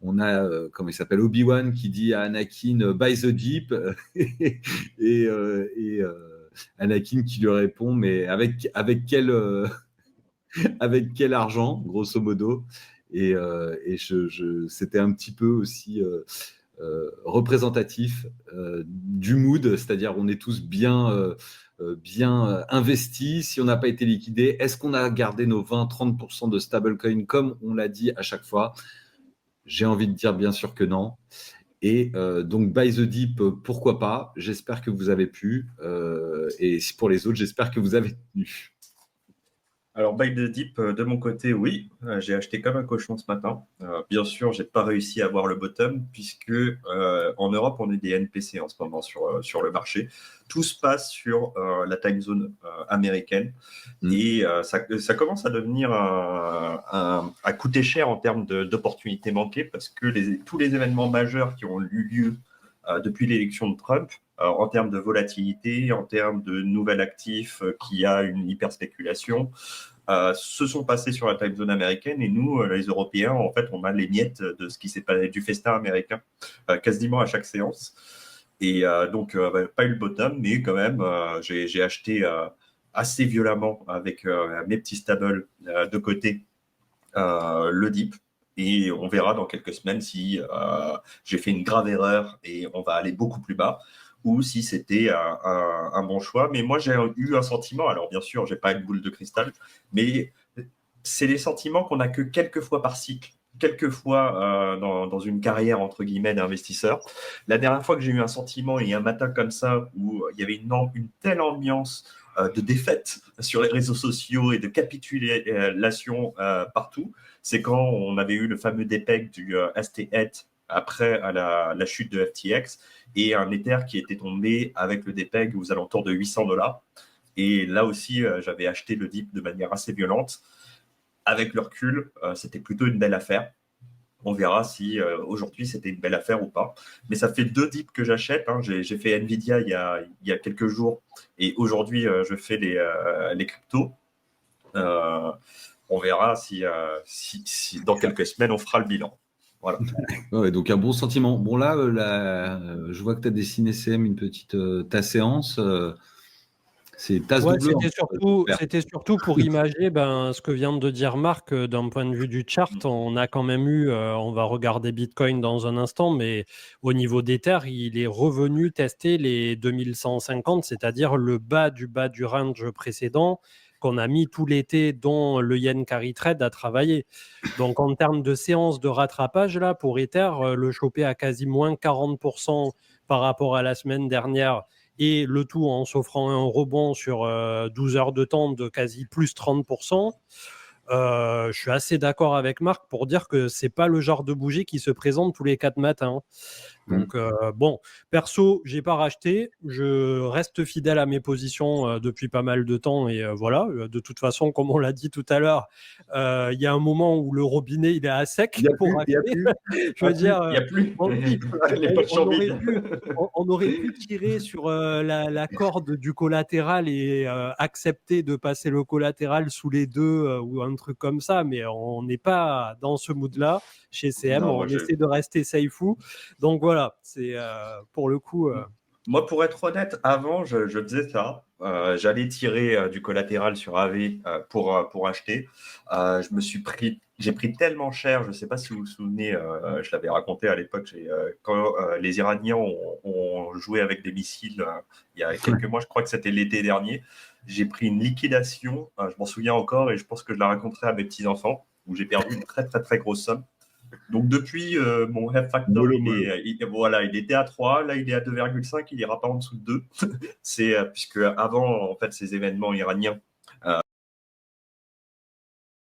on a, comment il s'appelle, Obi-Wan qui dit à Anakin buy the Jeep et Anakin qui lui répond mais avec quel argent, grosso modo. C'était un petit peu aussi représentatif du mood, c'est-à-dire on est tous bien investis. Si on n'a pas été liquidé, est-ce qu'on a gardé nos 20-30% de stablecoin comme on l'a dit à chaque fois? J'ai envie de dire bien sûr que non. Et donc, buy the dip, pourquoi pas? J'espère que vous avez pu. Et pour les autres, j'espère que vous avez tenu. Alors, buy the dip, de mon côté, oui. J'ai acheté comme un cochon ce matin. Bien sûr, j'ai pas réussi à voir le bottom puisque en Europe, on est des NPC en ce moment sur le marché. Tout se passe sur la time zone américaine. Et ça commence à devenir à coûter cher en termes d'opportunités manquées parce que tous les événements majeurs qui ont eu lieu depuis l'élection de Trump, en termes de volatilité, en termes de nouvel actif qui a une hyper spéculation, se sont passés sur la time zone américaine et nous, les Européens, en fait, on a les miettes de ce qui s'est passé du festin américain quasiment à chaque séance. Et donc, pas eu le bottom, mais quand même, j'ai acheté assez violemment avec mes petits stables de côté le dip. Et on verra dans quelques semaines si j'ai fait une grave erreur et on va aller beaucoup plus bas ou si c'était un bon choix. Mais moi, j'ai eu un sentiment, alors bien sûr, j'ai pas une boule de cristal, mais c'est des sentiments qu'on n'a que quelques fois par cycle, quelques fois dans une carrière, entre guillemets, d'investisseur. La dernière fois que j'ai eu un sentiment et un matin comme ça où il y avait une telle ambiance de défaite sur les réseaux sociaux et de capitulation partout, c'est quand on avait eu le fameux dépeg du ST8 après la chute de FTX et un Ether qui était tombé avec le dépeg aux alentours de $800. Et là aussi, j'avais acheté le dip de manière assez violente. Avec le recul, c'était plutôt une belle affaire. On verra si aujourd'hui c'était une belle affaire ou pas. Mais ça fait 2 dips que j'achète. Hein. J'ai fait Nvidia il y a quelques jours et aujourd'hui je fais les cryptos. On verra si dans quelques semaines on fera le bilan. Voilà. Ouais, donc un bon sentiment. Bon là, je vois que tu as dessiné CM une petite ta séance. C'est tasse Ouais, double. c'était surtout pour imager ce que vient de dire Marc d'un point de vue du chart. On a quand même eu, on va regarder Bitcoin dans un instant, mais au niveau d'Ether, il est revenu tester les 2150, c'est-à-dire le bas du range précédent qu'on a mis tout l'été, dont le yen carry trade a travaillé. Donc en termes de séance de rattrapage, là, pour Ether, le choper à quasi moins 40% par rapport à la semaine dernière, et le tout en s'offrant un rebond sur 12 heures de temps de quasi plus 30%. Je suis assez d'accord avec Marc pour dire que c'est pas le genre de bougie qui se présente tous les 4 matins. Donc bon, perso, j'ai pas racheté. Je reste fidèle à mes positions depuis pas mal de temps et voilà. De toute façon, comme on l'a dit tout à l'heure, il y a un moment où le robinet il est à sec pour acheter. Je veux dire, il y a plus. on aurait pu tirer sur la corde du collatéral et accepter de passer le collatéral sous les deux ou un truc comme ça, mais on n'est pas dans ce mood-là chez CM. On essaie de rester safe. Donc voilà, c'est pour le coup. Moi, pour être honnête, avant, je faisais ça. J'allais tirer du collatéral sur AV pour acheter. J'ai pris tellement cher, je ne sais pas si vous vous souvenez, je l'avais raconté à l'époque, quand les Iraniens ont joué avec des missiles il y a quelques mois, je crois que c'était l'été dernier, j'ai pris une liquidation, je m'en souviens encore et je pense que je la raconterai à mes petits-enfants, où j'ai perdu une très très très grosse somme. Donc depuis, mon F factor, il était à 3, là il est à 2,5, il n'ira pas en dessous de 2. C'est puisque avant, en fait, ces événements iraniens